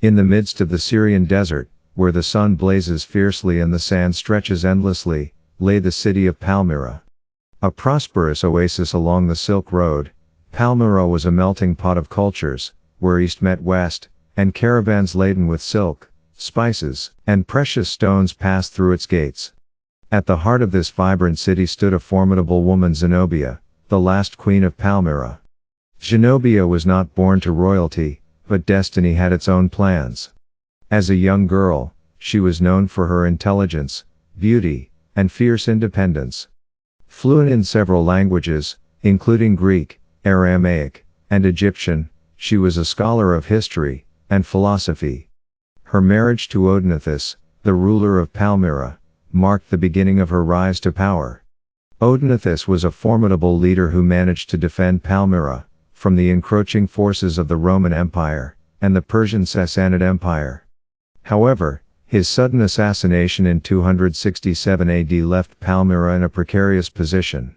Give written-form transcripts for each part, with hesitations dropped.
In the midst of the Syrian desert, where the sun blazes fiercely and the sand stretches endlessly, lay the city of Palmyra. A prosperous oasis along the Silk Road, Palmyra was a melting pot of cultures, where east met west, and caravans laden with silk, spices, and precious stones passed through its gates. At the heart of this vibrant city stood a formidable woman, Zenobia, the last queen of Palmyra. Zenobia was not born to royalty, but destiny had its own plans. As a young girl, she was known for her intelligence, beauty, and fierce independence. Fluent in several languages, including Greek, Aramaic, and Egyptian, she was a scholar of history and philosophy. Her marriage to Odenathus, the ruler of Palmyra, marked the beginning of her rise to power. Odenathus was a formidable leader who managed to defend Palmyra from the encroaching forces of the Roman Empire and the Persian Sassanid Empire. However, his sudden assassination in 267 AD left Palmyra in a precarious position.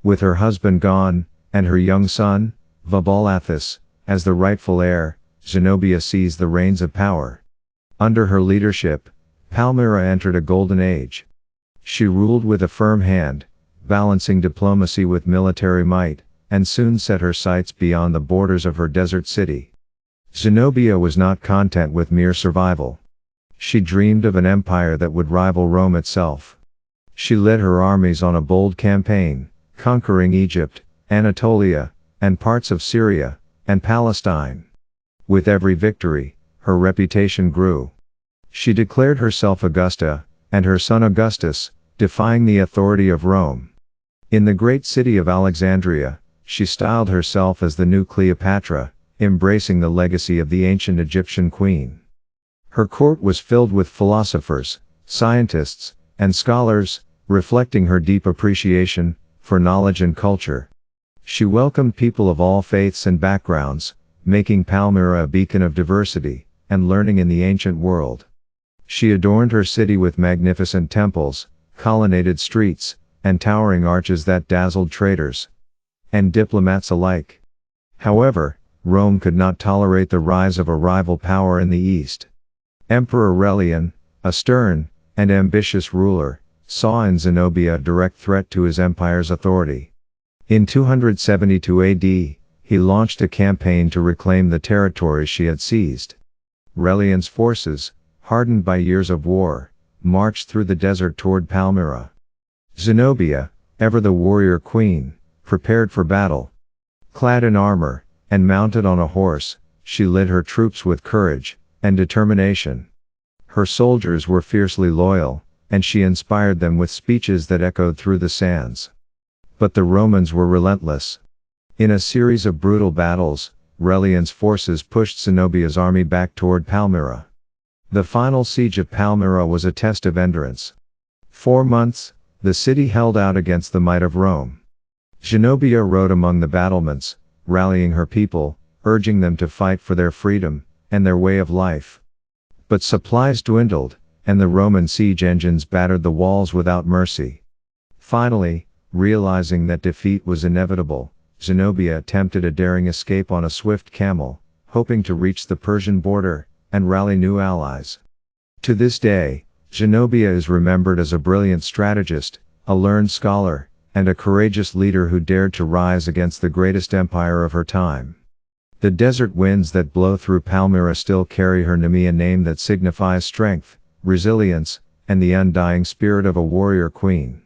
With her husband gone, and her young son, Vabalathus, as the rightful heir, Zenobia seized the reins of power. Under her leadership, Palmyra entered a golden age. She ruled with a firm hand, balancing diplomacy with military might, and soon set her sights beyond the borders of her desert city. Zenobia was not content with mere survival. She dreamed of an empire that would rival Rome itself. She led her armies on a bold campaign, conquering Egypt, Anatolia, and parts of Syria and Palestine. With every victory, her reputation grew. She declared herself Augusta, and her son Augustus, defying the authority of Rome. In the great city of Alexandria, she styled herself as the new Cleopatra, embracing the legacy of the ancient Egyptian queen. Her court was filled with philosophers, scientists, and scholars, reflecting her deep appreciation for knowledge and culture. She welcomed people of all faiths and backgrounds, making Palmyra a beacon of diversity and learning in the ancient world. She adorned her city with magnificent temples, colonnaded streets, and towering arches that dazzled traders and diplomats alike. However, Rome could not tolerate the rise of a rival power in the east. Emperor Aurelian, a stern and ambitious ruler, saw in Zenobia a direct threat to his empire's authority. In 272 AD, he launched a campaign to reclaim the territories she had seized. Aurelian's forces, hardened by years of war, marched through the desert toward Palmyra. Zenobia, ever the warrior queen, prepared for battle. Clad in armor, and mounted on a horse, she led her troops with courage and determination. Her soldiers were fiercely loyal, and she inspired them with speeches that echoed through the sands. But the Romans were relentless. In a series of brutal battles, Aurelian's forces pushed Zenobia's army back toward Palmyra. The final siege of Palmyra was a test of endurance. 4 months, the city held out against the might of Rome. Zenobia rode among the battlements, rallying her people, urging them to fight for their freedom and their way of life. But supplies dwindled, and the Roman siege engines battered the walls without mercy. Finally, realizing that defeat was inevitable, Zenobia attempted a daring escape on a swift camel, hoping to reach the Persian border and rally new allies. To this day, Zenobia is remembered as a brilliant strategist, a learned scholar, and a courageous leader who dared to rise against the greatest empire of her time. The desert winds that blow through Palmyra still carry her name, a name that signifies strength, resilience, and the undying spirit of a warrior queen.